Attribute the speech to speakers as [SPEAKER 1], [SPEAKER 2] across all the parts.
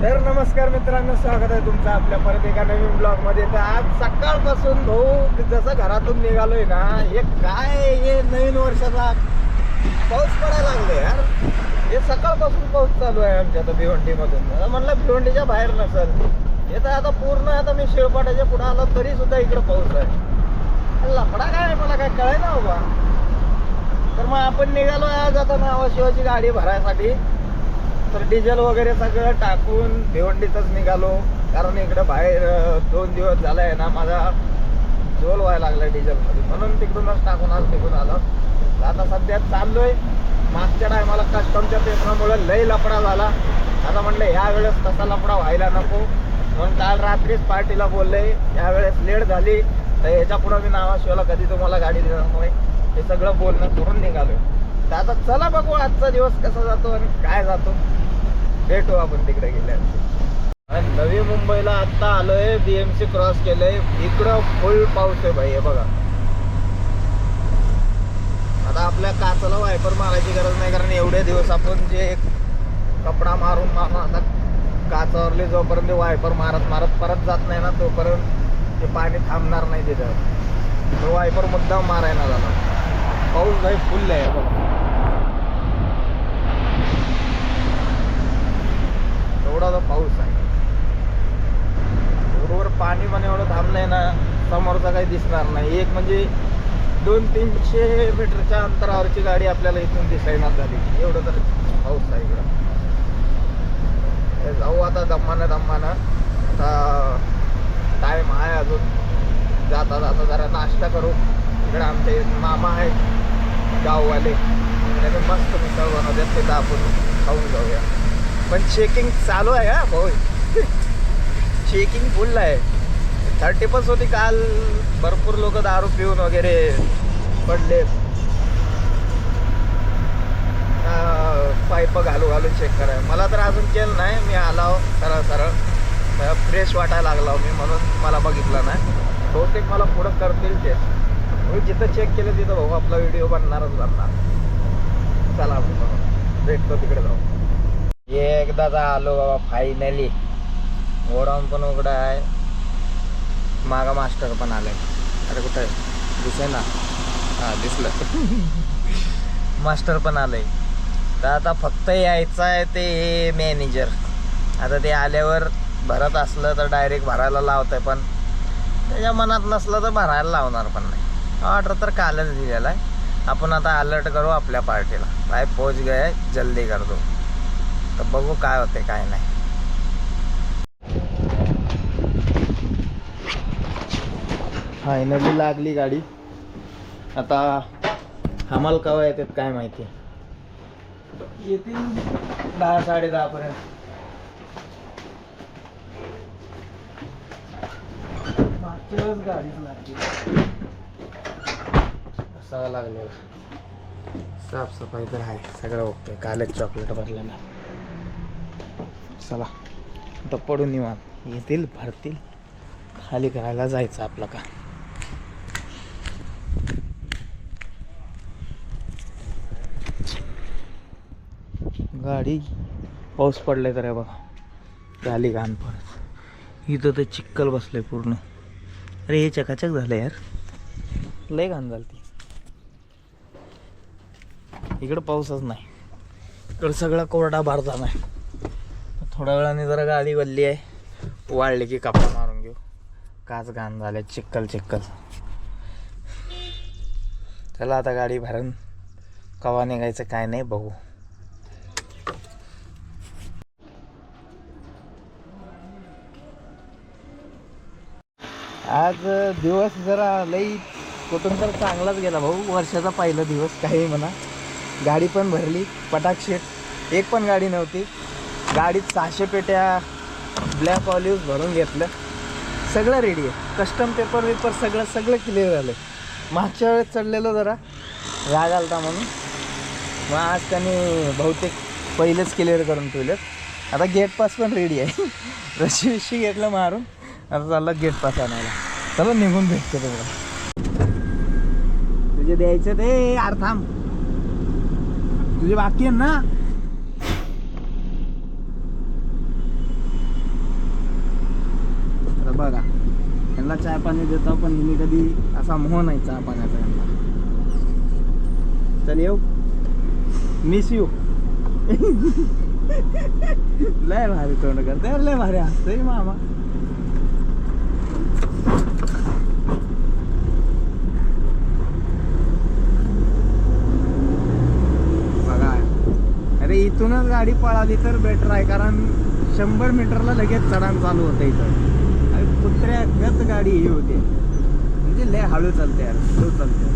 [SPEAKER 1] तर नमस्कार मित्रांनो, स्वागत आहे तुमचं आपल्या परत एका नवीन ब्लॉग मध्ये. तर आज सकाळपासून भाऊ जसं घरातून निघालोय ना, हे काय हे नवीन वर्षाचा पाऊस पडायला लागले यार. हे सकाळपासून पाऊस चालू आहे आमच्या आता भिवंडी मधून. म्हणलं भिवंडीच्या बाहेर नसेल हे, तर आता पूर्ण आता मी शिळपाट्याच्या पुढे आलो तरी सुद्धा इकडे पाऊस आहे. लफडा काय मला काय कळाय ना बाबा. तर मग आपण निघालो आज आता नावाशिवाची गाडी भरायसाठी. तर डिझेल वगैरे सगळं टाकून भिवंडीतच निघालो, कारण इकडे बाहेर 2 दिवस झालाय ना माझा झोल व्हायला लागलाय डिझेलमध्ये, म्हणून तिकडूनच टाकून आज निघून आलो. आता सध्या चाललोय. मागच्या टायमाला कस्टमच्या पेपरामुळे लई लफडा झाला. आता म्हटलं ह्यावेळेस तसा लफडा व्हायला नको, म्हणून काल रात्रीच पार्टीला बोलले यावेळेस लेट झाली तर ह्याच्या पुढे मी नावाशिवाला कधी तुम्हाला गाडी देणार नाही, हे सगळं बोलणं करून निघालोय. तर आता चला बघू आजचा दिवस कसा जातो आणि काय जातो, भेटू आपण तिकडे गेल्यावर. नवी मुंबईला आता आलोय, BMC क्रॉस केलंय. इकडं फुल पाऊस आहे भाई, हे बघा. आता आपल्या काचाला वायपर मारायची गरज नाही, कारण एवढे दिवस आपण जे कपडा मारून आता काचावरले जोपर्यंत वायपर मारत मारत परत जात नाही ना, तोपर्यंत ते पाणी थांबणार नाही तिथं. तो वायपर मुद्दाम मारायला झाला. पाऊस भाई फुल आहे बघा. एवढा पाऊस आहे, बरोबर पाणी पण एवढं थांबलंय ना, समोरचा काही दिसणार नाही. एक म्हणजे 200-300 मीटरच्या अंतरावरची गाडी आपल्याला इथून दिसायला झाली, एवढं तर पाऊस आहे इकडं. जाऊ आता दम्मानं. आता टाईम आहे अजून. जाता जाता जरा नाश्ता करू. इकडे आमचे मामा आहेत गाववाले, त्याने मस्त मिसळ बनवतात, तिथं आपण खाऊन जाऊया. पण चेकिंग चालू आहे हा भाऊ. चेकिंग फुल आहे. 30+ होती काल. भरपूर लोक दारू पिऊन वगैरे पडले. पाईप घालून चेक कराय. मला तर अजून केलं नाही. मी आलो सरळ फ्रेश वाटायला लागला मी, म्हणून मला बघितलं नाही. बहुतेक मला पुढं करतील ते. मी जिथं चेक केलं तिथं भाऊ आपला व्हिडिओ बनणारच. चला भेटतो तिकडे जाऊ. एकदाचा आलो बाबा फायनली. गोडाऊन पण उघडं आहे, मागा मास्टर पण आलाय. अरे कुठं आहे दिसे ना, हां दिसलं. मास्टर पण आलंय. तर आता फक्त यायचं आहे ते मॅनेजर. आता ते आल्यावर भरत असलं तर डायरेक्ट भरायला लावत आहे, पण त्याच्या मनात नसलं तर भरायला लावणार पण नाही. ऑर्डर तर कालच दिलेला आहे. आपण आता अलर्ट करू आपल्या पार्टीला, काय पोच गए जल्दी कर दो. तर बघू काय होते काय नाही. फायनली लागली गाडी. आता हमाल केव्हा येतात काय माहिती. येतील 10-10:30 पर्यंत. मागच्याच गाडीच लागली. असावं लागले. साफसफाई तर आहे, सगळं ओके. कालच चॉकलेट भरलेलं. चला आता पडून निवांत. येतील भरतील, खाली करायला जायचं आपलं का. गाडी पाऊस पडलाय तर आहे बघा, झाली घाण परत. इथं तर चिक्कल बसलंय पूर्ण. अरे हे चकाचक झालं यार, लय घाण झाली. इकडं पाऊसच नाही, इकडं सगळा कोरडा भारता नाही. थोड्या वेळाने जरा गाडी वल्ली आहे, वाळली की कापा मारून घेऊ. काच घाण झाले, चिक्कल. चला आता गाडी भरून कवा निघायचं काय नाही बघू. आज दिवस जरा लई कुठून तर चांगलाच गेला भाऊ. वर्षाचा पहिला दिवस काही म्हणा. गाडी पण भरली पटाक्षेट. एक पण गाडी नव्हती गाडीत. 600 पेट्या ब्लॅक ऑलिव्ह भरून घेतलं. सगळं रेडी आहे. कस्टम पेपर सगळं क्लिअर झालं. मागच्या वेळेस चढलेलं जरा राग आलता म्हणून, मग आज त्यांनी बहुतेक पहिलेच क्लिअर करून ठेवलेत. आता गेट पास पण रेडी आहे. रशी घेतलं मारून. आता चाललं गेट पास आणायला. चला निघून भेटतो तुम्हाला. तुझे द्यायचं ते यार, थांब. तुझे बाकी आहे ना. बघा यांना चहा पाणी देतो पण हिने कधी असा मोह नाही चहा पाण्याचा यांना. चल येऊ मिस यू. लय भारी तोंड करते लय भारी हसतोय मामा. बघा अरे इथूनच गाडी पळाली तर बेटर आहे कारण 100 मीटरला लगेच चढाण चालू होतं इथं. आणि कुत्र्यागत गाडी ही होते म्हणजे लय हळू चालते यार हळू चालते.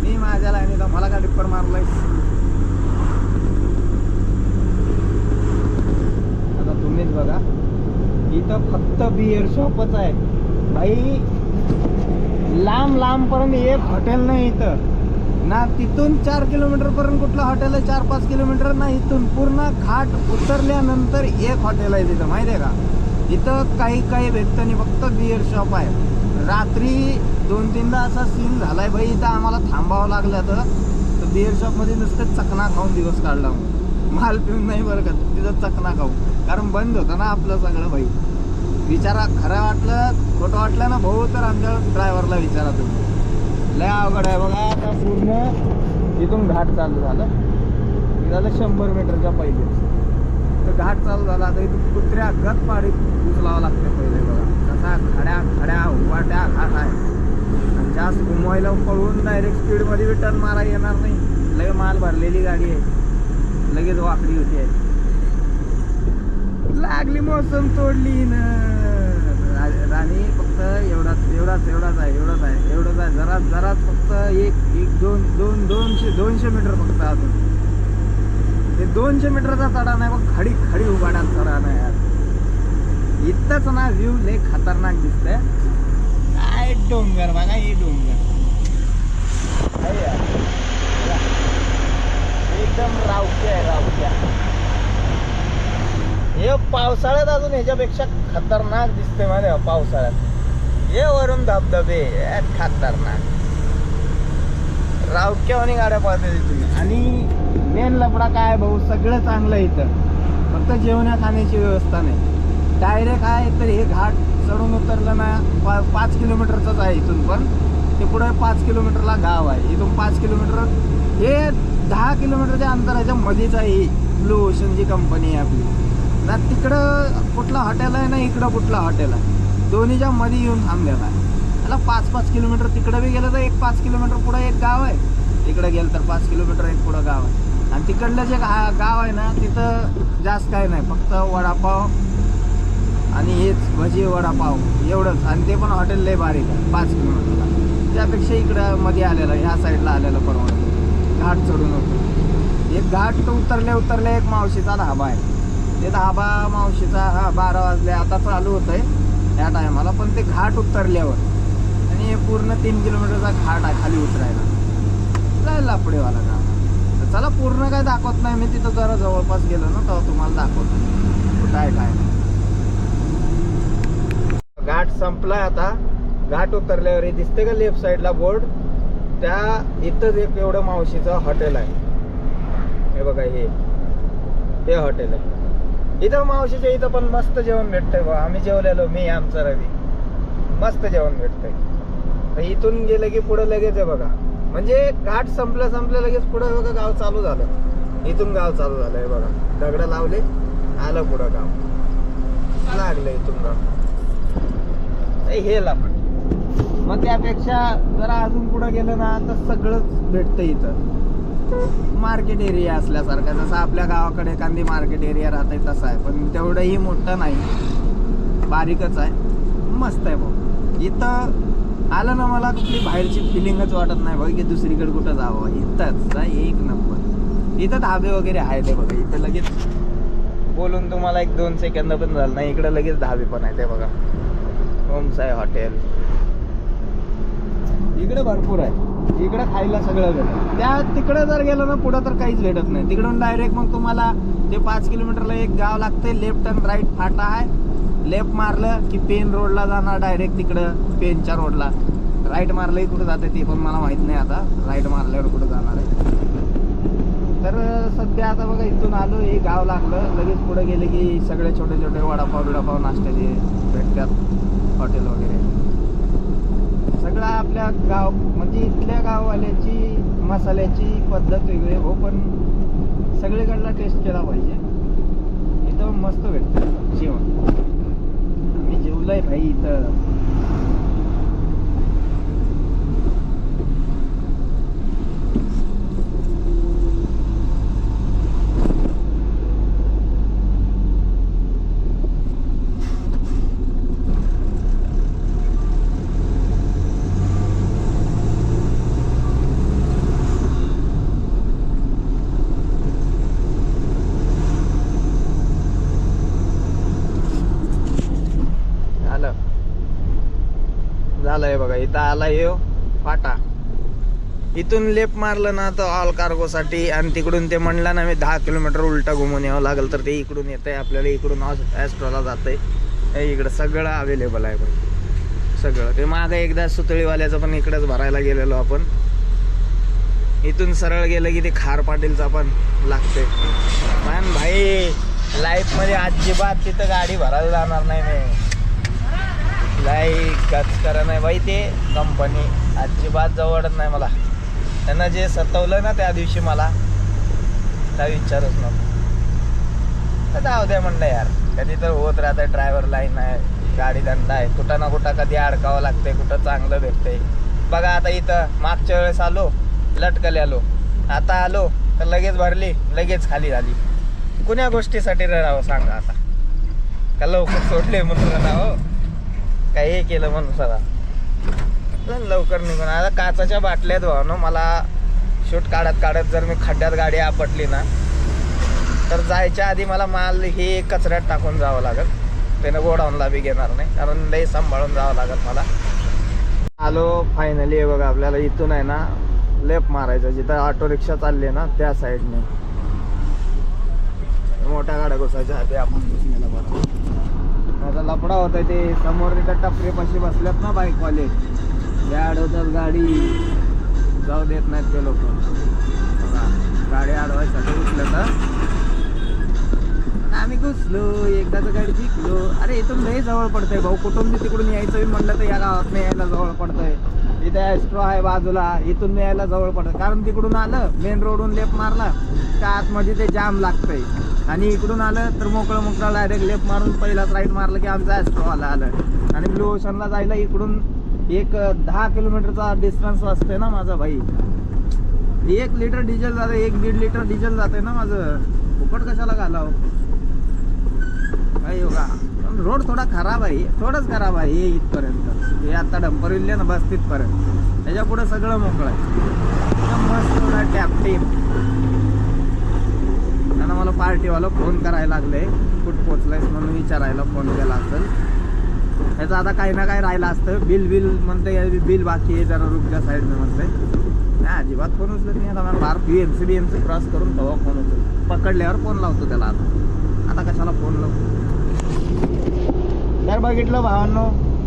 [SPEAKER 1] मी माझ्या लाईनीला मला गाडी पर मारलाय. आता तुम्हीच बघा इथं फक्त बिअर शॉपच आहे भाई. लांब लांब पर्यंत एक हॉटेल नाही इथं ना. तिथून 4 किलोमीटर पर्यंत कुठलं हॉटेल आहे 4-5 किलोमीटर ना. इथून पूर्ण घाट उतरल्यानंतर एक हॉटेल आहे तिथं माहिती आहे का. इथं काही भेटतं नाही फक्त बिअर शॉप आहे. रात्री 2-3दा असा सीन झालाय भाई इथं आम्हाला थांबावं लागलं तर बिअर शॉपमध्ये नुसतं चकना खाऊन दिवस काढला. माल पिऊन नाही बरं का तिथं चकना खाऊ कारण बंद होतं ना आपलं सगळं भाई. विचारा खरं वाटलं खोटं वाटलं ना भाऊ तर आमच्या ड्रायव्हरला विचारा तुम्ही. लय अवघड आहे बघा. आता पूर्ण इथून घाट चालू झालं 100 मीटरच्या पहिले तर घाट चालू झाला. आता इथून कुत्र्या गत पाडी उचलावं लागते पहिले बघा. कसा खड्या वाट्या घाट आहे आणि जास्त घुमवायला पळून डायरेक्ट स्पीडमध्ये बी टर्न मारा येणार नाही. लय माल भरलेली गाडी आहे लगेच वाकडी होती आहे. लागली मोसम तोडली ना राणी. फक्त एवढाच आहे जराच फक्त 200 मीटर फक्त अजून. ते 200 मीटरचा चढा नाही बघ. खडी उभाडात चढा नाही यार. इतकंच ना व्ह्यू लय खतरनाक दिसतंय. काय डोंगर बघा हे डोंगर एकदम रावक्या. हे पावसाळ्यात अजून ह्याच्यापेक्षा खतरनाक दिसते माहिती आहे पावसाळ्यात. हे वरून धबधबे खतरनाक रावक्यावानी गाड्या पळते तिथून. आणि मेन लफडा काय भाऊ सगळं चांगलं इथं फक्त जेवण्या खाण्याची व्यवस्था नाही. डायरेक्ट आहे तर हे घाट चढून उतरलं ना 5 किलोमीटरचंच आहे इथून. पण ते पुढे 5 किलोमीटरला गाव आहे. इथून 5 किलोमीटर हे 10 किलोमीटरच्या अंतराच्या मध्येच आहे ही ब्लू ओशन जी कंपनी आहे आपली ना. तिकडं कुठलं हॉटेल आहे ना इकडं कुठलं हॉटेल आहे. दोन्हीच्या मध्ये येऊन थांबलेला आहे. त्याला 5-5 किलोमीटर तिकडं बी गेलं तर 5 किलोमीटर पुढं एक गाव आहे. तिकडं गेलं तर 5 किलोमीटर एक पुढं गाव आहे. आणि तिकडलं जे गाव आहे ना तिथं जास्त काय नाही फक्त वडापाव आणि हेच भजी वडापाव एवढंच. आणि ते पण हॉटेल लय बारीक आहे 5 किलोमीटरला. त्यापेक्षा इकडं मध्ये आलेलं ह्या साईडला आलेलं परवडतं. घाट चढून होतं. एक घाट उतरल्या एक मावशीचा धाबा आहे. ते धाबा मावशीचा 12 वाजले आता चालू होत आहे या टायमाला. पण ते घाट उतरल्यावर आणि हे पूर्ण 3 किलोमीटरचा घाट आहे खाली उतरायला. जायला पुढेवाला का चला पूर्ण काय दाखवत नाही मी. तिथं जरा जवळपास गेलो ना तेव्हा तुम्हाला दाखवतो कुठं आहे काय. घाट संपलाय आता. घाट उतरल्यावर हे दिसते का लेफ्ट साईडला बोर्ड त्या इथंच एक एवढं मावशीचं हॉटेल आहे. हे बघा हे हॉटेल आहे. इथं मावशीच्या इथं पण मस्त जेवण भेटतंय बा. आम्ही जेवलेलो मी आमचा रवी मस्त जेवण भेटतंय. तर इथून गेलं की पुढं लगेच आहे बघा. म्हणजे घाट संपलं लगेच पुढं बघा गाव चालू झालं. इथून गाव चालू झालं आहे बघा. दगडं लावले आलं पुढं गाव लागलं इथून गाव. हे लांब मग त्यापेक्षा जरा अजून पुढं गेलं ना तर सगळंच भेटतं इथं. मार्केट एरिया असल्यासारखा जसं आपल्या गावाकडे एखादी मार्केट एरिया राहते तसा आहे. पण तेवढंही मोठं नाही बारीकच आहे. मस्त आहे भाऊ. इथं आलं ना मला कुठली बाहेरची फिलिंगच वाटत नाही बघ की दुसरीकडे कुठं जावं. इथंच एक नंबर. इथं धाबे वगैरे आहे ते बघा. इथं लगेच बोलून तुम्हाला 1-2 सेकंद पण झालं नाही इकडे लगेच धाबे पण आहे ते बघा. होम्स आहे हॉटेल इकडे भरपूर आहे. इकडे खायला सगळं भेटतं. त्या तिकडे जर गेलं ना पुढं तर काहीच भेटत नाही. तिकडून डायरेक्ट मग तुम्हाला ते 5 किलोमीटरला एक गाव लागते. लेफ्ट अँड राईट फाटा आहे. लेफ्ट मारलं की पेन रोडला जाणार डायरेक्ट तिकडं पेनच्या रोडला. राईट मारलं कुठं जाते ते पण मला माहित नाही आता. राईट मारल्यावर कुठं जाणार आहे तर सध्या आता बघा इथून आलो, हे गाव लागलं, लगेच पुढे गेले की सगळे छोटे छोटे वडापाव नाश्त्याचे भेटतात, हॉटेल वगैरे. सगळं आपल्या गाव म्हणजे इथल्या गाववाल्याची मसाल्याची पद्धत वेगळी हो, पण सगळीकडला टेस्ट केला पाहिजे. इथं मस्त भेटतं जेवण. मी जेवलंय भाई इथं. झालंय बघा, इथं आला येऊ फाटा. इथून लेफ्ट मारलं ना तर ऑल कार्गो साठी, आणि तिकडून ते म्हणलं ना मी 10 किलोमीटर उलटा घुमून यावं लागेल, तर ते इकडून येतंय आपल्याला. इकडून ॲस्ट्रोला जातंय. इकडं सगळं अवेलेबल आहे भाई, सगळं. ते मागं एकदा सुतळीवाल्याचं पण इकडेच भरायला गेलेलो आपण. इथून सरळ गेलं की ते खार पाटीलचा पण लागतंय. पण भाई लाईफ मध्ये अजिबात तिथं गाडी भरायला जाणार नाही मी. गच करा नाही बाई, ते कंपनी अजिबात जवळच नाही मला. त्यांना जे सतवलं ना त्या दिवशी मला, त्या विचारच नको. जाऊ द्या म्हणलं यार, कधी तर होत राहतं. ड्रायव्हर लाईन आहे, गाडी धंदा आहे, कुठं ना कुठं कधी अडकावं लागतंय, कुठं चांगलं भेटतंय. बघा आता इथं मागच्या वेळेस आलो लटकले आलो, आता आलो तर लगेच भरली, लगेच खाली झाली. कुण्या गोष्टीसाठी राहावं सांगा आता? का लवकर सोडले म्हणून राहावं, काही हे केलं म्हणून सगळा लवकर निघून. आता काचाच्या बाटल्यात भावनो मला शूट काढत जर मी खड्ड्यात गाडी आपटली ना, तर जायच्या आधी मला माल हे कचऱ्यात टाकून जावं लागेल. त्यानं गोडाऊनला बी घेणार नाही, कारण लई सांभाळून जावं लागेल मला. आलो फायनली. बघा आपल्याला इथून आहे ना लेफ्ट मारायचं, जिथं ऑटो रिक्षा चालली ना त्या साईडने. मोठ्या गाड्या घुसायच्या आधी आपण घुसण्याला बरं. माझा लफडा होता ते समोर तिथं टपरीपाशी बसल्यात ना बाईकवाले, त्या अडवतात गाडी, जाऊ देत नाहीत ते लोक. गाडी अडवायसाठी उचलं तर आम्ही घुसलो, एकदा तर गाडी शिकलो. अरे इथून लई जवळ पडतंय भाऊ, कुठून तिकडून यायचं म्हणलं तर या गावात नाही यायला जवळ पडतंय. इथे ॲस्ट्रो आहे बाजूला, इथून यायला जवळ पडतं. कारण तिकडून आलं मेन रोडून लेफ्ट मारला त्या आतमध्ये ते जाम लागतंय, आणि इकडून आलं तर मोकळं डायरेक्ट लेफ्ट मारून पहिलाच राईट मारलं की आमचा ॲस्ट्रोवाला आलं. आणि ब्लू ओशनला जायला इकडून एक 10 किलोमीटरचा डिस्टन्स असते ना माझा भाई. 1 लिटर डिझेल जाते, 1-1.5 लिटर डिझेल जाते ना माझं. फुकट कशाला घालावं काही योगा. पण रोड थोडा खराब आहे, थोडंच खराब आहे हे इथपर्यंत. हे आता डंपर इल्ले ना बस तिथपर्यंत, त्याच्या पुढे सगळं मोकळं आहे. मस्त थोडा टॅपटीप. त्यांना मला पार्टीवाला फोन करायला लागले, कुठं पोचलायस म्हणून विचारायला फोन केला असेल. ह्याचं आता काही ना काही राहिलं असतं. बिल म्हणते, बिल बाकी आहे जरा रुपच्या साईडने म्हणते. नाही अजिबात फोन उचलत नाही. आता मला बार BMC क्रॉस करून तेव्हा फोन उचल, पकडल्यावर फोन लावतो त्याला. आता कशाला फोन लावतो. तर बघितलं भावांनो,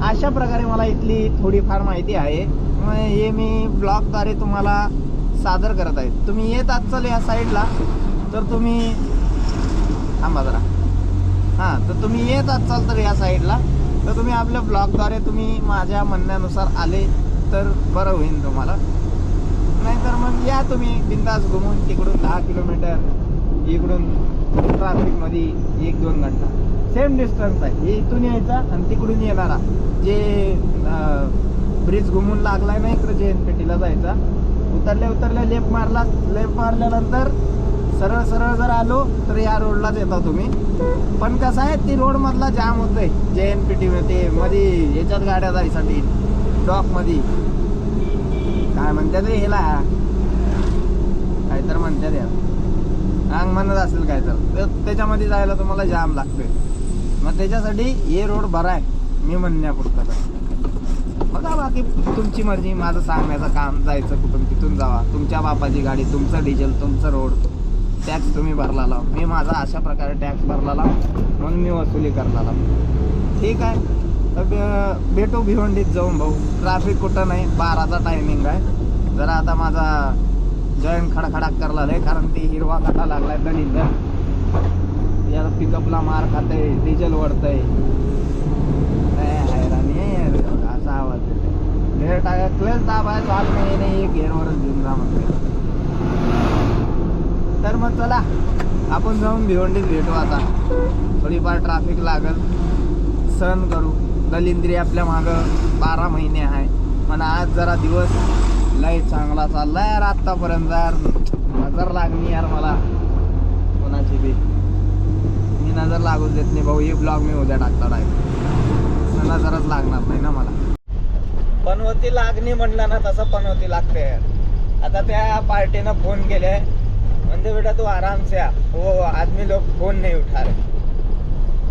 [SPEAKER 1] अशा प्रकारे मला इथली थोडीफार माहिती आहे. हे मी ब्लॉगद्वारे तुम्हाला सादर करत आहे. तुम्ही येत असाल या साईडला तर तुम्ही थांबा जरा. हां, तर तुम्ही येत असाल तर या साईडला तर तुम्ही आपल्या ब्लॉगद्वारे तुम्ही माझ्या म्हणण्यानुसार आले तर बरं होईल तुम्हाला. नाहीतर मग या तुम्ही बिनधास्त घुमून तिकडून 10 किलोमीटर, इकडून ट्रॅफिकमध्ये 1-2 घंटा सेम डिस्टन्स आहे. हे इथून यायचा आणि तिकडून येणारा जे ब्रिज घुमून लागलाय ना इकडे JNPTला जायचा, उतरल्या लेफ्ट मारल्यानंतर सरळ जर आलो तर या रोडलाच येता तुम्ही. पण कसं आहे ती रोड मधला जाम होतोय JNPT ते मध्ये याच्यात गाड्या जायसाठी डॉक मध्ये काय म्हणतात रे ह्याला, काय तर म्हणतात यार, अंग म्हणत असेल काय तर त्याच्यामध्ये जायला तुम्हाला जाम लागतोय. मग त्याच्यासाठी हे रोड बरा आहे मी म्हणण्यापुरतं. बघा बाकी तुमची मर्जी, माझं सांगण्याचं काम. जायचं कुठून तिथून जावा, तुमच्या बापाची गाडी, तुमचं डिझेल, तुमचं रोड, टॅक्स तुम्ही भरला लाव. मी माझा अशा प्रकारे टॅक्स भरला लाव म्हणून मी वसुली करला लाव. ठीक आहे, तर भेटू भिवंडीत जाऊन भाऊ. ट्रॅफिक कुठं नाही, 12चा टायमिंग आहे. जरा आता माझा जॉईन खडखडाक करला आहे, कारण ती हिरवा काटा लागलाय दलिंदर याला पिकअपला मार खातंय, डिझेल वळतंय. हैराणी असा आवाज येते. गेअर टाका क्लच दाबाय चाल नाही, गेअरवरच घेऊन जा म्हणते. तर मग चला आपण जाऊन भिवंडीत भेटू. आता थोडीफार ट्रॅफिक लागल, सहन करू. दलिंद्री आपल्या मागं 12 महिने आहे, पण आज जरा दिवस लय चांगला चालला यार. आत्तापर्यंत यार नजर लागली यार मला कोणाची बी. मी नजर लागूच देत नाही भाऊ. हे ब्लॉग मी उद्या टाकता डायरेक्ट, नजरच लागणार नाही ना मला. पनवती लागणी म्हणलं ना तसं पनवती लागते यार. आता त्या पार्टीनं फोन केले म्हणजे बेटा तू आराम से आ, वो आदमी लोग फोन नहीं उठा रहे.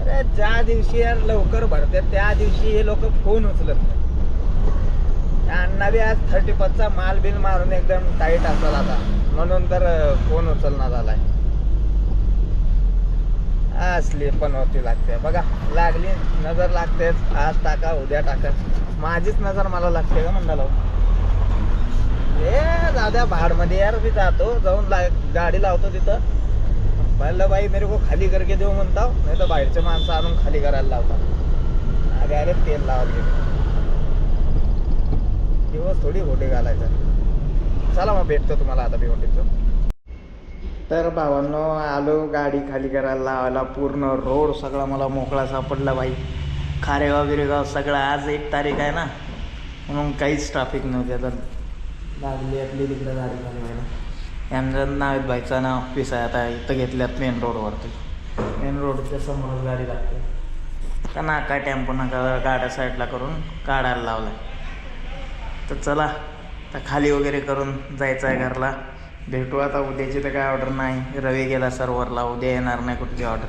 [SPEAKER 1] अरे ज्या दिवशी यार लवकर भरते त्या दिवशी हे लोक फोन उचलत नाही. अण्णा बी आज 35चा माल बिल मारून एकदम टाईट असेल आता, म्हणून तर फोन उचलणार आलाय. असली पण होती लागते बघा. लागली नजर लागतेच, आज टाका उद्या टाका. माझीच नजर मला लागते का म्हणला. ए दादा भाडमध्ये यार मी जातो, जाऊन गाडी लावतो तिथं. म्हणलं बाई मेरे को खाली करके देऊ म्हणता, नाही तर बाहेरचे माणसं आणून खाली करायला लावतात. अरे अरे तेल लावत गेले दिवस थोडी घोटे घालायचा. चला मग भेटतो तुम्हाला आता भिवंडीत. तर भावांनो आलो गाडी खाली करायला लावायला. पूर्ण रोड सगळा मला मोकळा सापडला बाई. खारेगाव बिरेगाव सगळं. आज 1 तारीख आहे ना, म्हणून काहीच ट्रॅफिक नव्हती. आता लागली आपली तिकडं गाडी खाली व्हायला. यांचं नावेत बाईचं नाव ऑफिस आहे. आता इथं घेतल्यात मेन रोडवरती. मेन रोडच्या समोरच गाडी लागते का ना. काय टेम्पो नका गाड्या साईडला करून काढायला लावलाय. तर चला आता खाली वगैरे करून जायचं आहे घरला. भेटू आता. उद्याची तर काय ऑर्डर नाही, रवी गेला सर्व्हरला, उद्या येणार नाही कुठली ऑर्डर.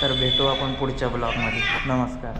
[SPEAKER 1] तर भेटू आपण पुढच्या ब्लॉगमध्ये. नमस्कार.